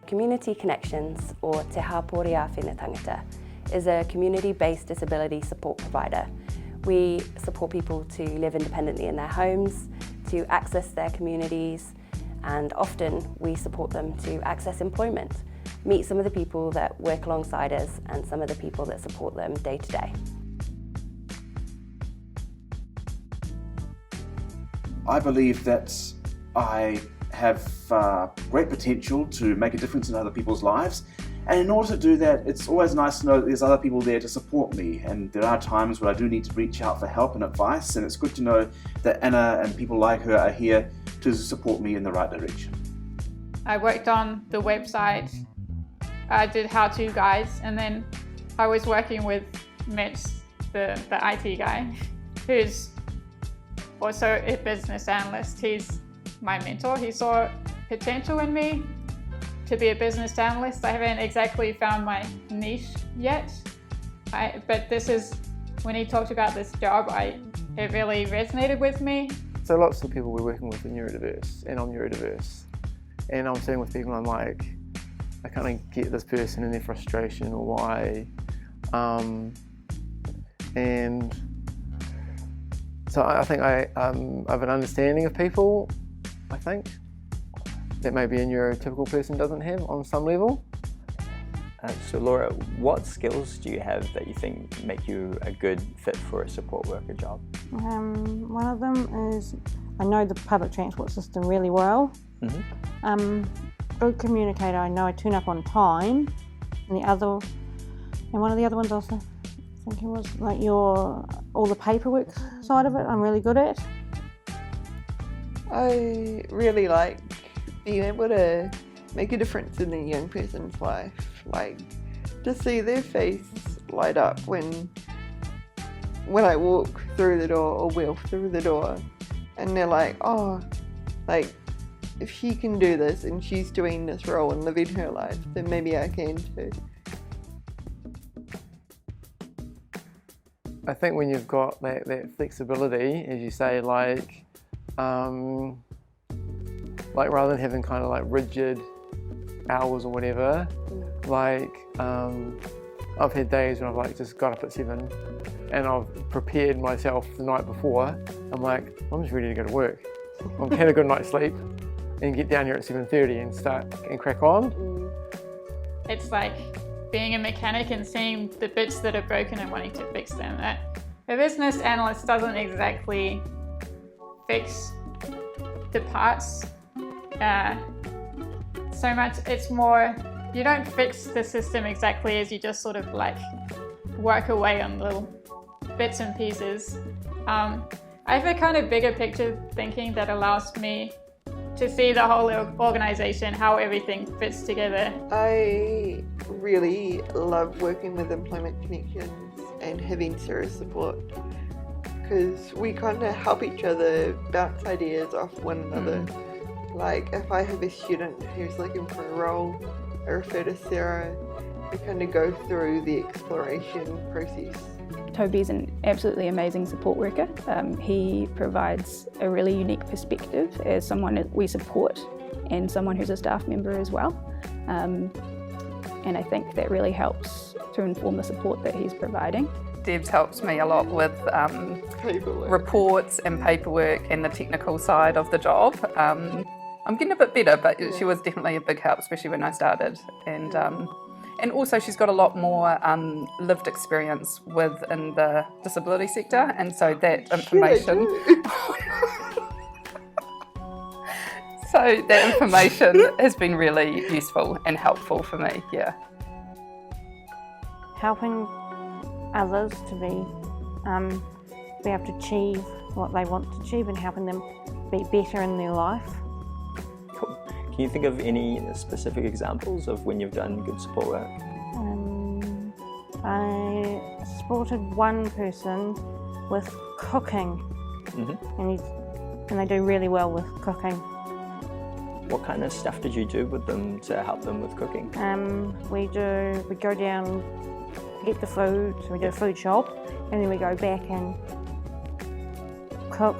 Community Connections, or Te Hāporia Whēnā Tangata, is a community-based disability support provider. We support people to live independently in their homes, to access their communities, and often we support them to access employment, meet some of the people that work alongside us and some of the people that support them day to day. I believe that I have great potential to make a difference in other people's lives, and in order to do that, it's always nice to know that there's other people there to support me, and there are times where I do need to reach out for help and advice, and it's good to know that Anna and people like her are here to support me in the right direction. I worked on the website, I did how-to guides, and then I was working with Mitch, the IT guy, who's also a business analyst. He's my mentor. He saw potential in me to be a business analyst. I haven't exactly found my niche yet, but this is, when he talked about this job, it really resonated with me. So lots of people we're working with are neurodiverse, and I'm neurodiverse. And I'm sitting with people and I'm like, I kind of get this person and their frustration or why. And so I think I have an understanding of people, I think, that maybe a neurotypical person doesn't have on some level. So Laura, what skills do you have that you think make you a good fit for a support worker job? One of them is I know the public transport system really well. Mm-hmm. Good communicator, I know I turn up on time. And one of the other ones also, I think it was like all the paperwork side of it, I'm really good at. I really like being able to make a difference in a young person's life, like to see their face light up when I walk through the door or wheel through the door, and they're like, oh, like if she can do this and she's doing this role and living her life, then maybe I can too. I think when you've got that flexibility, as you say, like rather than having kind of like rigid hours or whatever, like I've had days when I've like just got up at 7 and I've prepared myself the night before. I'm like, I'm just ready to go to work. I've had a good night's sleep and get down here at 7:30 and start and crack on. It's like being a mechanic and seeing the bits that are broken and wanting to fix them. A business analyst doesn't exactly fix the parts so much. It's more, you don't fix the system exactly as you just sort of like work away on little bits and pieces. I have a kind of bigger picture thinking that allows me to see the whole organisation, how everything fits together. I really love working with Employment Connections and having Sarah's support, because we kind of help each other bounce ideas off one another. Like if I have a student who's looking for a role, I refer to Sarah. We kind of go through the exploration process. Toby's an absolutely amazing support worker. He provides a really unique perspective as someone that we support and someone who's a staff member as well. And I think that really helps to inform the support that he's providing. Debs helps me a lot with reports and paperwork and the technical side of the job. I'm getting a bit better, but she was definitely a big help, especially when I started. And also she's got a lot more lived experience within the disability sector, and so that information so that information has been really useful and helpful for me, yeah. Helping others to be able to achieve what they want to achieve and helping them be better in their life. Can you think of any specific examples of when you've done good support work? I supported one person with cooking, and they do really well with cooking. What kind of stuff did you do with them to help them with cooking? We go down, get the food, so we do a food shop, and then we go back and cook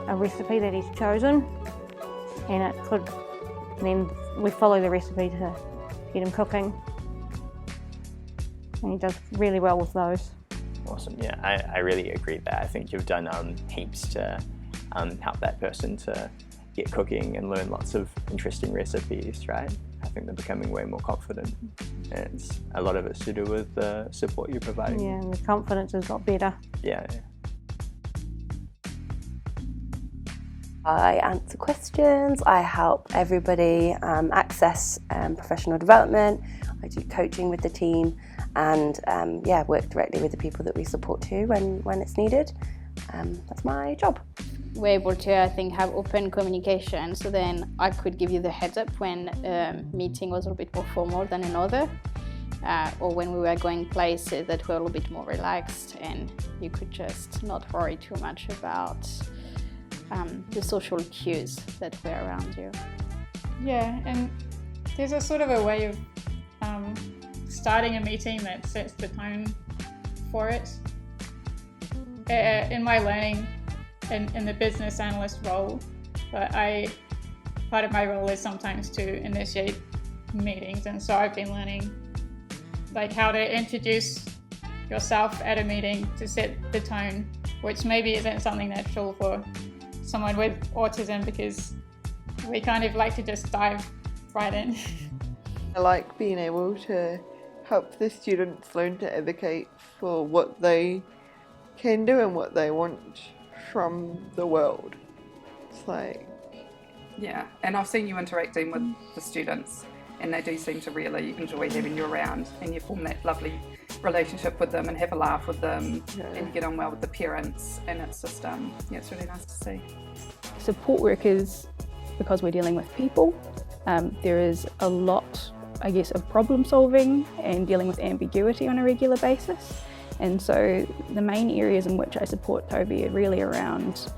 a recipe that he's chosen, and it could And then we follow the recipe to get him cooking. And he does really well with those. Awesome. Yeah, I really agree there. I think you've done heaps to help that person to get cooking and learn lots of interesting recipes, right? I think they're becoming way more confident. And it's, a lot of it's to do with the support you're providing. Yeah, and the confidence has got better. Yeah. I answer questions, I help everybody access professional development, I do coaching with the team, and work directly with the people that we support too when it's needed. That's my job. We're able to, I think, have open communication, so then I could give you the heads up when a meeting was a little bit more formal than another, or when we were going places that were a little bit more relaxed, and you could just not worry too much about the social cues that were around you. Yeah, and there's a sort of a way of starting a meeting that sets the tone for it. In my learning in the business analyst role, but part of my role is sometimes to initiate meetings, and so I've been learning like how to introduce yourself at a meeting to set the tone, which maybe isn't something natural for someone with autism, because we kind of like to just dive right in. I like being able to help the students learn to advocate for what they can do and what they want from the world. It's like... Yeah, and I've seen you interacting with the students, and they do seem to really enjoy having you around, and you form that lovely relationship with them and have a laugh with them, and you get on well with the parents, and it's just it's really nice to see. Support workers, because we're dealing with people, there is a lot, I guess, of problem solving and dealing with ambiguity on a regular basis. And so the main areas in which I support Toby are really around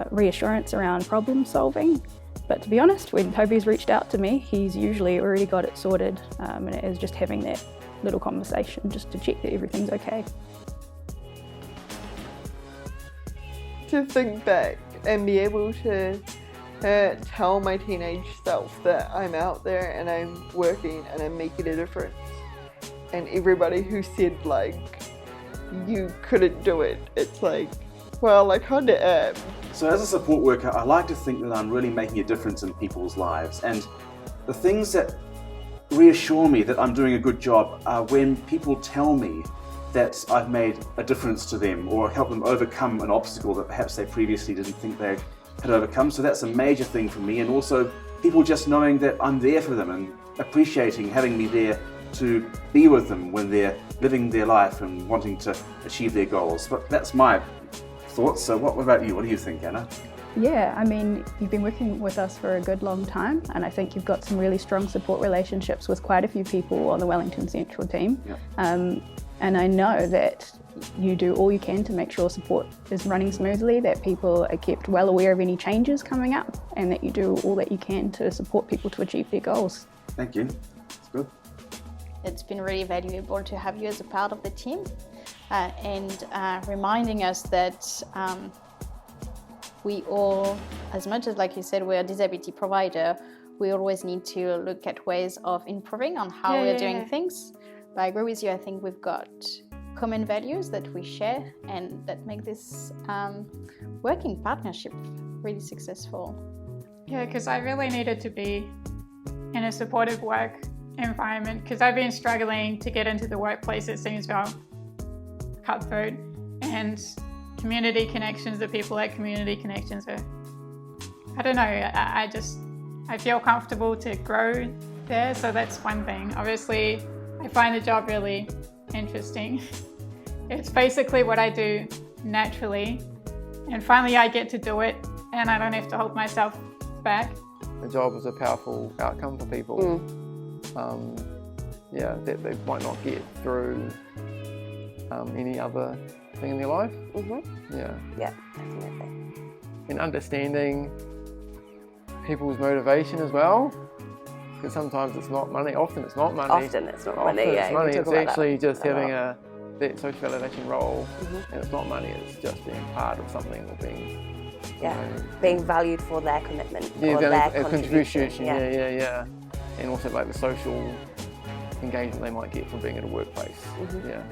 reassurance around problem solving. But to be honest, when Toby's reached out to me, he's usually already got it sorted, and it is just having that little conversation just to check that everything's okay. To think back and be able to tell my teenage self that I'm out there and I'm working and I'm making a difference. And everybody who said like, you couldn't do it, it's like, well, I kind of am. So as a support worker, I like to think that I'm really making a difference in people's lives, and the things that reassure me that I'm doing a good job are when people tell me that I've made a difference to them or help them overcome an obstacle that perhaps they previously didn't think they had overcome. So that's a major thing for me, and also people just knowing that I'm there for them and appreciating having me there to be with them when they're living their life and wanting to achieve their goals. But that's my thoughts. So what about you? What do you think, Anna? Yeah, I mean, you've been working with us for a good long time, and I think you've got some really strong support relationships with quite a few people on the Wellington Central team. Yeah. And I know that you do all you can to make sure support is running smoothly, that people are kept well aware of any changes coming up, and that you do all that you can to support people to achieve their goals. Thank you. That's good. It's been really valuable to have you as a part of the team, and reminding us that we all, as much as, like you said, we're a disability provider, we always need to look at ways of improving on how we're doing things. But I agree with you, I think we've got common values that we share and that make this working partnership really successful. Yeah, because I really needed to be in a supportive work environment, because I've been struggling to get into the workplace. It seems very cutthroat, and community connections, the people at Community Connections are, I don't know, I feel comfortable to grow there, so that's one thing. Obviously, I find the job really interesting. It's basically what I do naturally, and finally I get to do it, and I don't have to hold myself back. The job is a powerful outcome for people. That they might not get through any other thing in their life. Yeah, definitely. And understanding people's motivation as well, because sometimes it's not money. Often it's not money. Often it's not money. It's money. It's actually just having that social validation role, and it's not money. It's just being part of something or being Yeah, you know, being valued for their commitment yeah, or the their contribution, contribution. yeah, and also like the social engagement they might get from being at a workplace. Mhm. Yeah.